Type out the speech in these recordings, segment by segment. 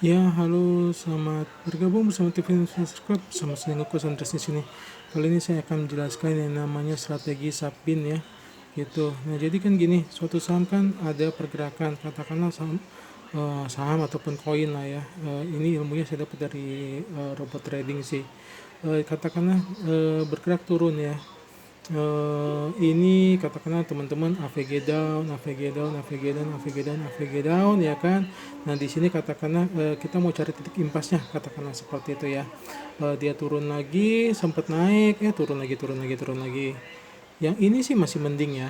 Ya, halo, selamat bergabung bersama TV Investors Club bersama saya Ngoko Sandres di sini. Kali ini saya akan menjelaskan yang namanya strategi Sabin ya, gitu. Nah, jadi kan gini, suatu saham kan ada pergerakan, katakanlah saham ataupun koin lah ya. Ini ilmunya saya dapat dari robot trading sih. Katakanlah bergerak turun ya, ini katakanlah teman-teman AVG down, AVG down, AVG down, AVG down, AVG down ya kan. Nah, di sini katakanlah kita mau cari titik impasnya, katakanlah seperti itu ya. Dia turun lagi, sempat naik, turun lagi, turun lagi, turun lagi. Yang ini sih masih mending ya.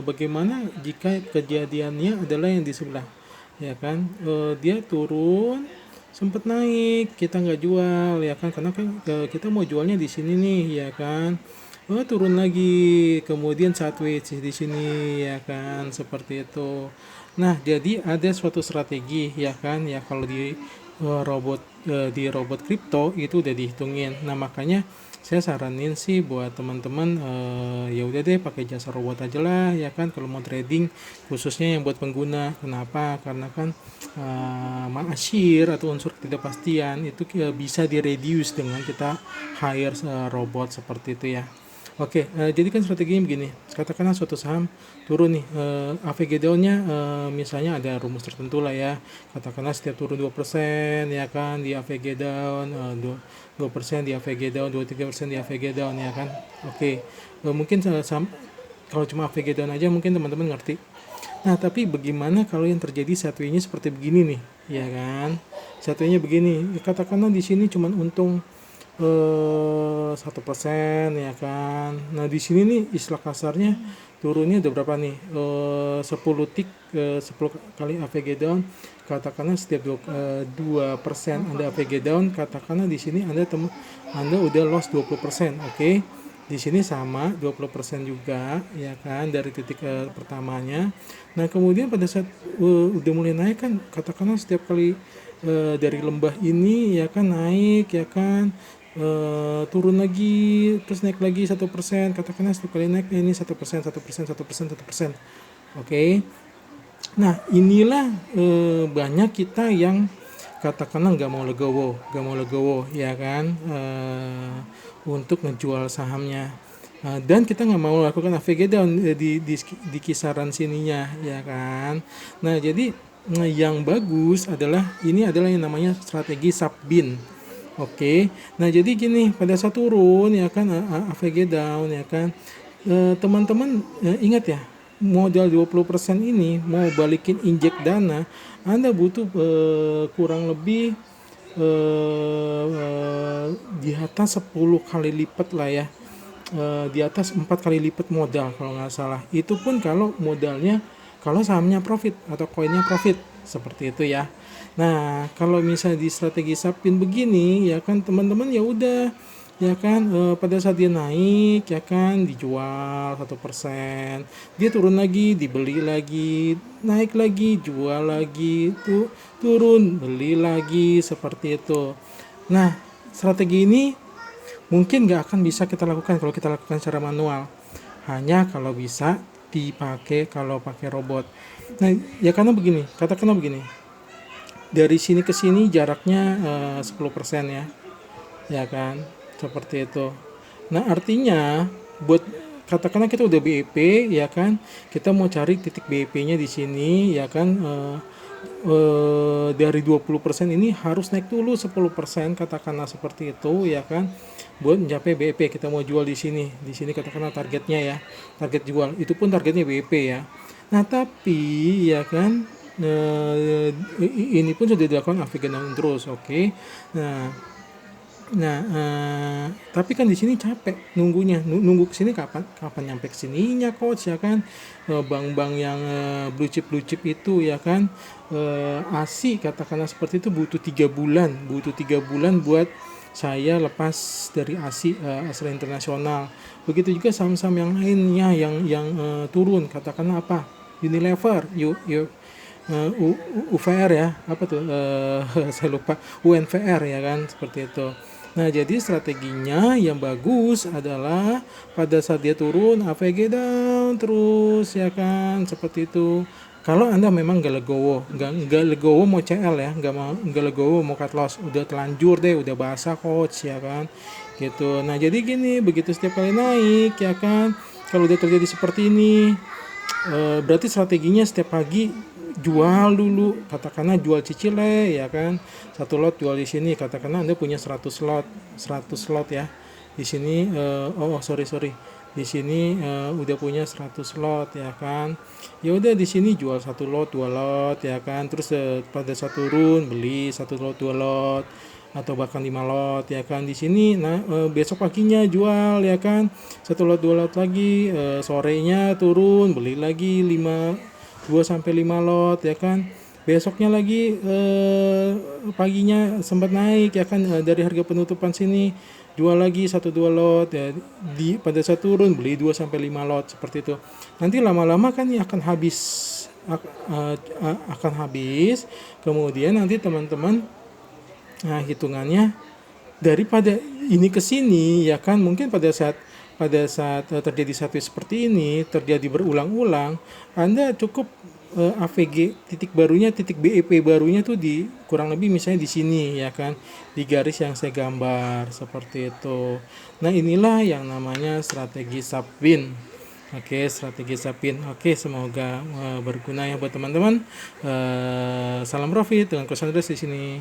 Bagaimana jika kejadiannya adalah yang di sebelah, ya kan? Dia turun, sempat naik, kita nggak jual ya kan, karena kan kita mau jualnya di sini nih ya kan. Turun lagi, kemudian sideways di sini ya kan, seperti itu. Nah, jadi ada suatu strategi ya kan, ya kalau di robot kripto itu udah dihitungin. Nah, makanya saya saranin sih buat teman-teman, ya udah deh pakai jasa robot aja lah ya kan kalau mau trading, khususnya yang buat pengguna. Kenapa? Karena kan atau unsur ketidakpastian itu bisa di-reduce dengan kita hire robot seperti itu ya. Oke, jadi kan strateginya begini. Katakanlah suatu saham turun nih, AVG down-nya misalnya ada rumus tertentu lah ya. Katakanlah setiap turun 2% ya kan di AVG down, 2% di AVG down, 2-3% di AVG down ya kan. Oke, mungkin kalau cuma AVG down aja mungkin teman-teman ngerti. Nah, tapi bagaimana kalau yang terjadi satunya seperti begini nih, ya kan? Satunya begini, ya katakanlah di sini cuma untung 1% ya kan. Nah, di sini nih istilah kasarnya turunnya udah berapa nih? 10 tik, 10 kali AVG down. Katakanlah setiap 2% Anda AVG down, katakanlah di sini Anda udah loss 20%, oke? Di sini sama 20% juga ya kan dari titik pertamanya. Nah, kemudian pada saat udah mulai naik kan, katakanlah setiap kali dari lembah ini ya kan naik ya kan, turun lagi terus naik lagi 1%, katakanlah setiap kali naik ini 1%, 1%, 1%, 1%. Oke. Nah, inilah banyak kita yang katakanlah nggak mau legowo ya kan, untuk ngejual sahamnya. Dan kita nggak mau lakukan AVG down di kisaran sininya ya kan. Nah, jadi yang bagus adalah yang namanya strategi Sabin. Oke, nah jadi gini, pada saat turun ya kan, AVG down ya kan, teman-teman ingat ya, modal 20% ini mau balikin injek dana, Anda butuh kurang lebih di atas 10 kali lipat lah ya, di atas 4 kali lipat modal kalau nggak salah. Itu pun kalau sahamnya profit atau koinnya profit seperti itu ya. Nah, kalau misalnya di strategi sapin begini ya kan teman-teman, ya udah ya kan, pada saat dia naik ya kan dijual 1%, dia turun lagi dibeli lagi, naik lagi jual lagi, tuh turun beli lagi seperti itu. Nah, strategi ini mungkin nggak akan bisa kita lakukan kalau kita lakukan secara manual, hanya kalau bisa dipakai kalau pakai robot. Nah, ya karena begini, katakanlah begini, dari sini ke sini jaraknya 10% ya kan, seperti itu. Nah, artinya buat katakanlah kita udah BEP ya kan, kita mau cari titik BEP-nya di sini ya kan, dari 20% ini harus naik dulu 10%, katakanlah seperti itu ya kan, buat mencapai BEP. Kita mau jual di sini katakanlah targetnya ya, target jual itu pun targetnya BEP ya. Nah, tapi ya kan, ini pun sudah dilakukan African terus, oke. Nah, tapi kan di sini capek nunggunya, nunggu kesini kapan kapan nyampe kesininya coach ya kan. Bank-bank yang blue chip itu ya kan, ASI katakanlah seperti itu butuh 3 bulan buat saya lepas dari ASI, Astra Internasional. Begitu juga saham-saham yang lainnya yang turun, katakanlah apa, Unilever, yuk yuk, UVR ya, apa tuh, saya lupa, UNVR ya kan, seperti itu. Nah, jadi strateginya yang bagus adalah pada saat dia turun AVG down terus ya kan, seperti itu. Kalau Anda memang nggak legowo mau CL ya, nggak legowo mau cut loss, udah telanjur deh, udah basah coach ya kan, gitu. Nah jadi gini, begitu setiap kali naik ya kan, kalau udah terjadi seperti ini, berarti strateginya setiap pagi jual dulu, katakanlah jual cicile ya kan, satu lot jual di sini, katakanlah Anda punya 100 lot ya di sini, sorry, di sini udah punya 100 lot ya kan, ya udah di sini jual satu lot, dua lot ya kan, terus pada saat turun beli satu lot, dua lot, atau bahkan 5 lot ya kan di sini. Nah besok paginya jual ya kan, satu lot, dua lot lagi, sorenya turun beli lagi 2 sampai 5 lot ya kan, besoknya lagi paginya sempat naik ya kan, dari harga penutupan sini jual lagi satu, dua lot ya, pada saat turun beli 2 sampai 5 lot seperti itu. Nanti lama-lama kan ini akan habis, kemudian nanti teman-teman, nah hitungannya daripada ini ke sini ya kan, mungkin pada saat terjadi satu seperti ini terjadi berulang-ulang, Anda cukup AVG titik barunya, titik BEP barunya tuh di kurang lebih misalnya di sini ya kan, di garis yang saya gambar seperti itu. Nah inilah yang namanya strategi subwin. Oke, strategi subwin. Oke, semoga berguna ya buat teman-teman. Salam profit dengan Coach Andres di sini.